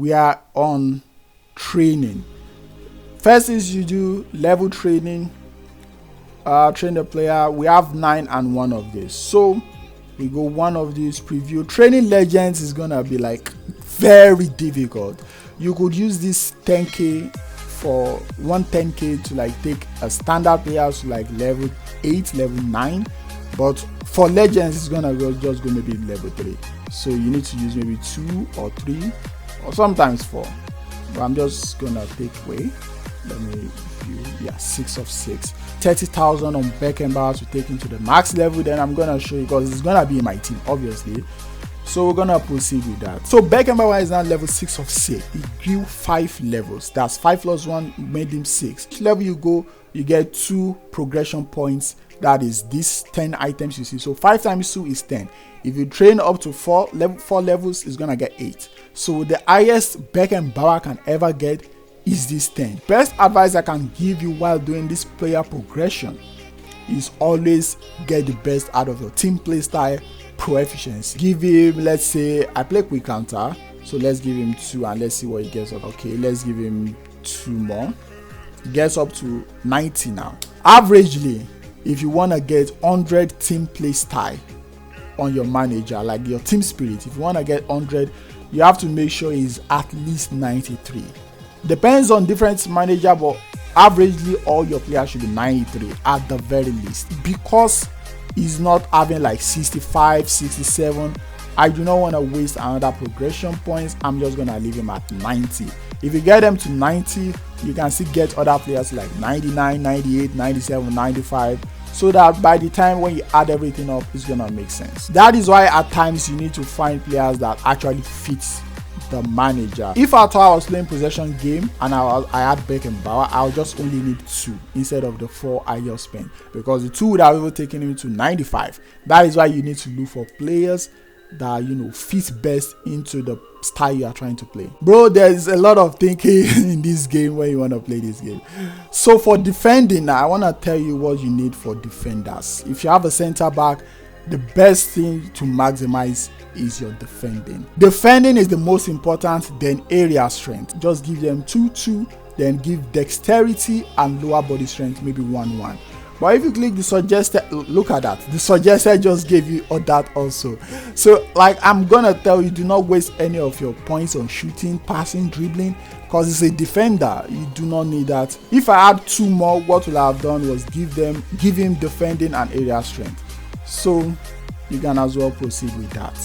we are on training. First is you do level training, train the player. We have 9 and 1 of this, so we go one of these. Preview training legends is gonna be like very difficult. You could use this 10k for 10k to like take a standard player to like level 8, level 9, but for legends it's gonna go just gonna be level 3. So you need to use maybe 2 or 3 or sometimes 4, but I'm just gonna take away. Let me view. Yeah, 6 of 6. 30,000 on Beckenbauer to take him to the max level. Then I'm gonna show you, because it's gonna be in my team obviously, so we're gonna proceed with that. So Beckenbauer is now level 6 of 6. He grew 5 levels. That's 5 plus 1 made him 6. Each level you go, you get 2 progression points. That is these 10 items you see. So 5 times 2 is 10. If you train up to 4 levels, it's gonna get 8. So the highest Beckenbauer can ever get is this 10. Best advice I can give you while doing this player progression is always get the best out of your team play style, pro efficiency. Give him, let's say I play quick counter, so let's give him 2 and let's see what he gets up. Okay, let's give him 2 more. He gets up to 90 now. Averagely, if you want to get 100 team play style on your manager, like your team spirit, if you want to get 100, you have to make sure he's at least 93. Depends on different manager, but averagely all your players should be 93 at the very least, because he's not having like 65, 67. I do not want to waste another progression points. I'm just gonna leave him at 90. If you get them to 90, you can still get other players like 99, 98, 97, 95, so that by the time when you add everything up, it's gonna make sense. That is why at times you need to find players that actually fits the manager. If at all I was playing possession game and I had Beckenbauer, I'll just only need 2 instead of the 4 I just spent, because the 2 would have even taken him to 95. That is why you need to look for players that, you know, fit best into the style you are trying to play. Bro, there's a lot of thinking in this game when you want to play this game. So for defending, I want to tell you what you need for defenders. If you have a center back, the best thing to maximize is your defending. Defending is the most important, then area strength. Just give them 2-2, then give dexterity and lower body strength, maybe 1-1. But if you click the suggested, look at that, the suggested just gave you all that also. So like I'm gonna tell you, do not waste any of your points on shooting, passing, dribbling, because it's a defender. You do not need that. If I had 2 more, what would I have done was give him defending and area strength. So you can as well proceed with that,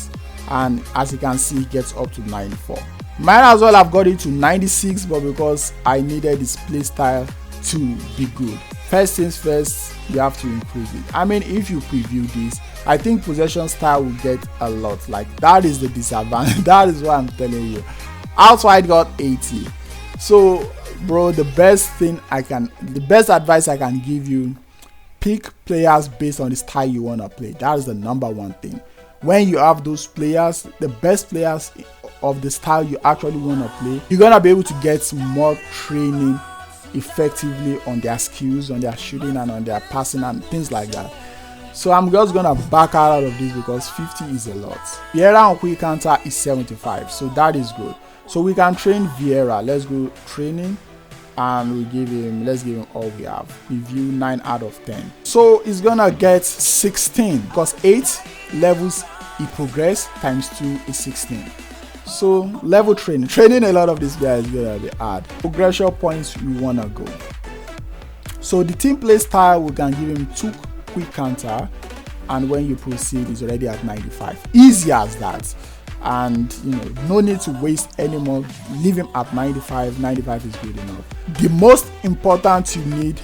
and as you can see, it gets up to 94. Might as well have got it to 96, but because I needed this play style to be good, first things first, you have to improve it. I mean, if you preview this, I think possession style will get a lot. Like, that is the disadvantage. That is what I'm telling you. Outside got 80. So bro, the best advice I can give you, pick players based on the style you want to play. That is the number one thing. When you have those players, the best players of the style you actually want to play, you're gonna be able to get more training effectively on their skills, on their shooting and on their passing and things like that. So I'm just gonna back out of this because 50 is a lot. Vieira on quick counter is 75, so that is good. So we can train Vieira. Let's go training, and let's give him all we have. Review 9 out of 10. So he's gonna get 16 because 8 levels he progressed times 2 is 16. So level training a lot of these guys is gonna be hard. Progression points we wanna go. So the team play style, we can give him 2 quick counter, and when you proceed he's already at 95. Easy as that. And no need to waste any more. Leave him at 95. 95 is good enough. The most important you need,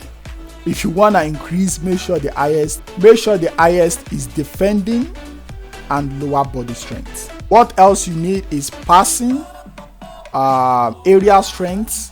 if you want to increase, make sure the highest is defending and lower body strength. What else you need is passing, area strength,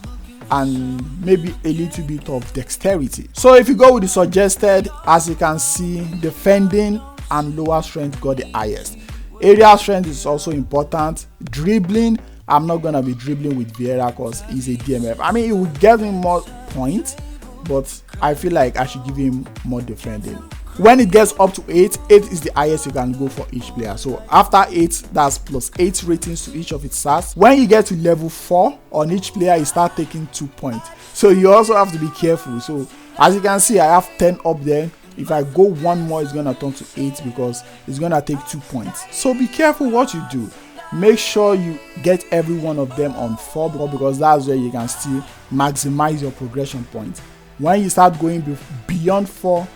and maybe a little bit of dexterity. So if you go with the suggested, as you can see, defending and lower strength got the highest. Area strength is also important. Dribbling, I'm not gonna be dribbling with Vieira because he's a DMF. I mean, it will get him more points, but I feel like I should give him more defending. When it gets up to 8 is the highest you can go for each player. So after 8, that's plus 8 ratings to each of its stats. When you get to level 4 on each player, you start taking 2 points. So you also have to be careful. So as you can see, I have 10 up there. If I go one more, it's gonna turn to 8 because it's gonna take 2 points. So be careful what you do. Make sure you get every one of them on 4 because that's where you can still maximize your progression points. When you start going beyond 4,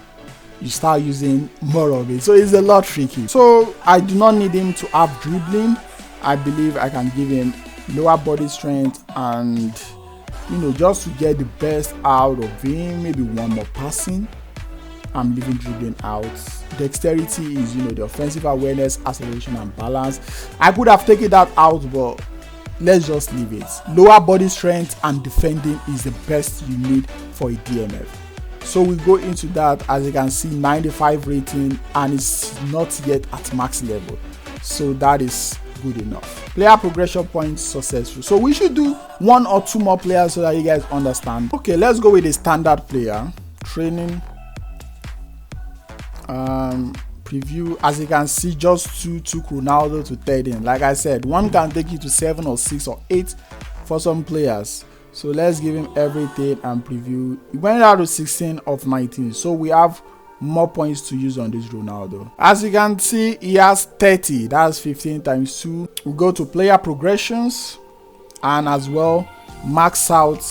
you start using more of it. So it's a lot tricky. So I do not need him to have dribbling. I believe I can give him lower body strength and, you know, just to get the best out of him, maybe one more passing. I'm leaving dribbling out. Dexterity is, you know, the offensive awareness, acceleration and balance. I could have taken that out, but let's just leave it. Lower body strength and defending is the best you need for a DMF. So we go into that. As you can see, 95 rating, and it's not yet at max level. So that is good enough. Player progression points successful. So we should do 1 or 2 more players so that you guys understand. Okay, let's go with a standard player. Training. Preview. As you can see, just 2 took Ronaldo to 13. Like I said, 1 can take you to 7 or 6 or 8 for some players. So let's give him everything and preview. He went out to 16 of 19. So we have more points to use on this Ronaldo. As you can see, he has 30. That's 15 times 2. We go to player progressions and as well max out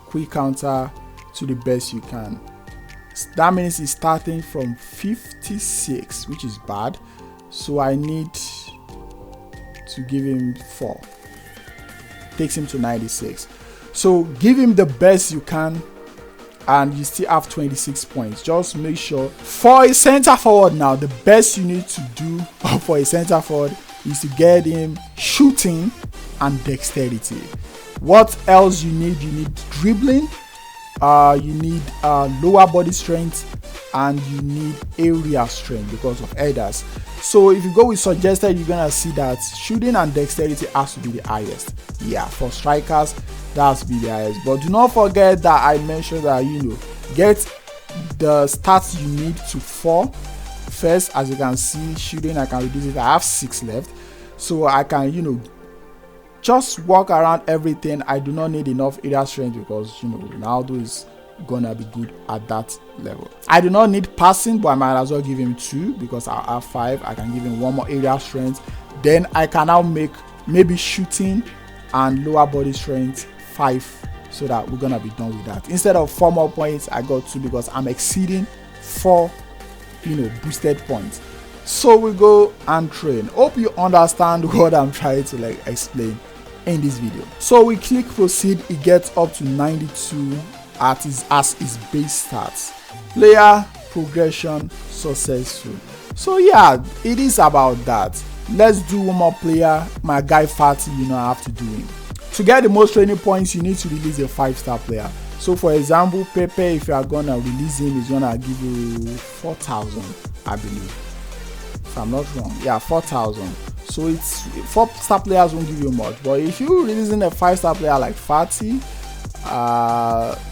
quick counter to the best you can. That means he's starting from 56, which is bad. So I need to give him 4. Takes him to 96. So give him the best you can and you still have 26 points. Just make sure for a center forward now, the best you need to do for a center forward is to get him shooting and dexterity. What else you need? You need dribbling. You need lower body strength and you need area strength because of headers. So if you go with suggested, you're gonna see that shooting and dexterity has to be the highest. Yeah, for strikers that has to be the highest. But do not forget that I mentioned that, you know, get the stats you need to 4 first. As you can see, shooting I can reduce it. I have 6 left, so I can, you know, just walk around everything. I do not need enough area strength because, you know, Ronaldo is gonna be good at that level. I do not need passing, but I might as well give him 2 because I have 5. I can give him 1 more area strength. Then I can now make maybe shooting and lower body strength 5 so that we're gonna be done with that. Instead of 4 more points, I got 2 because I'm exceeding 4, you know, boosted points. So we go and train. Hope you understand what I'm trying to like explain in this video. So we click proceed. It gets up to 92 as his base stats. Player progression successful. So yeah, it is about that. Let's do 1 more player. My guy Fatty, you know, I have to do him. To get the most training points, you need to release a 5-star player. So for example, Pepe, if you are gonna release him, he's gonna give you 4,000, I believe. If I'm not wrong, yeah, 4,000. So it's 4-star players won't give you much, but if you're releasing a 5-star player like Fatty,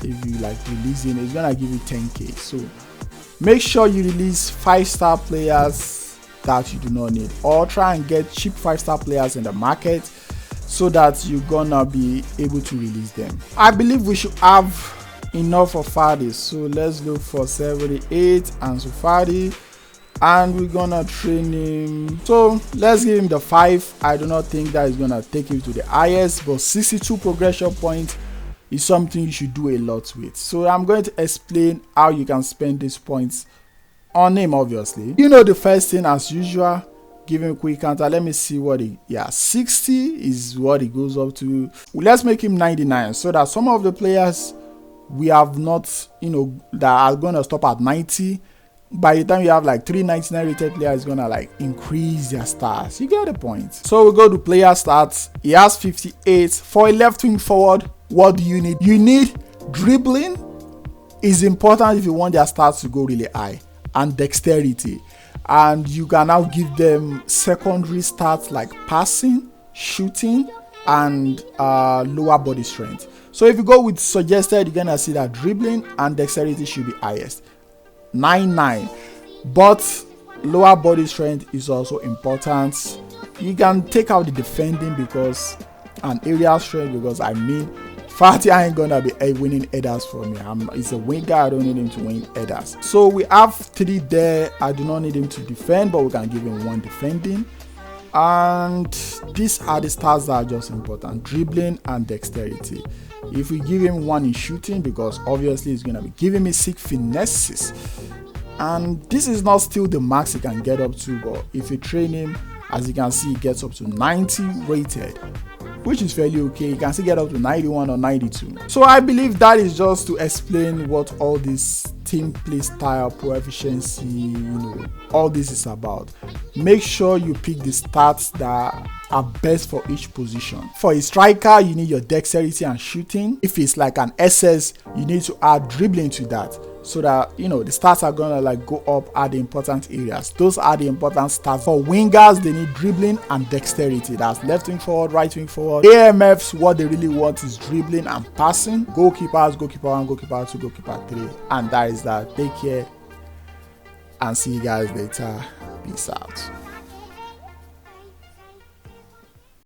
if you like releasing, it's gonna give you 10k. So make sure you release 5-star players that you do not need, or try and get cheap 5-star players in the market so that you're gonna be able to release them. I believe we should have enough of Fadi, so let's look for 78 and so Fadi, and we're gonna train him. So let's give him the 5. I do not think that is gonna take him to the highest, but 62 progression points is something you should do a lot with. So I'm going to explain how you can spend these points on him. Obviously, you know, the first thing as usual, give him a quick counter. Let me see what he, yeah, 60 is what he goes up to. Let's make him 99 so that some of the players we have not, you know, that are gonna stop at 90, by the time you have like 399 rated players, is gonna like increase their stats. You get the point. So we go to player stats. He has 58 for a left wing forward. What do you need? You need dribbling. Is important if you want their stats to go really high, and dexterity. And you can now give them secondary stats like passing, shooting, and lower body strength. So if you go with suggested, you're gonna see that dribbling and dexterity should be highest. 99. but lower body strength is also important. You can take out the defending because an area strength, because I mean Fatty ain't gonna be winning headers for me. It's a winger, I don't need him to win headers. So we have 3 there. I do not need him to defend, but we can give him 1 defending. And these are the stats that are just important: dribbling and dexterity. If we give him 1 in shooting, because obviously he's gonna be giving me 6 finesses, and this is not still the max he can get up to, but if you train him, as you can see, he gets up to 90 rated, which is fairly okay. You can still get up to 91 or 92. So I believe that is just to explain what all this team play style, proefficiency, all this is about. Make sure you pick the stats that are best for each position. For a striker, you need your dexterity and shooting. If it's like an SS, you need to add dribbling to that, so that the stats are gonna like go up at the important areas. Those are the important stats. For wingers, they need dribbling and dexterity. That's left wing forward, right wing forward. AMFs, what they really want is dribbling and passing. Goalkeepers, goalkeeper 1, goalkeeper 2, goalkeeper 3, and that is that. Take care and see you guys later. Peace out.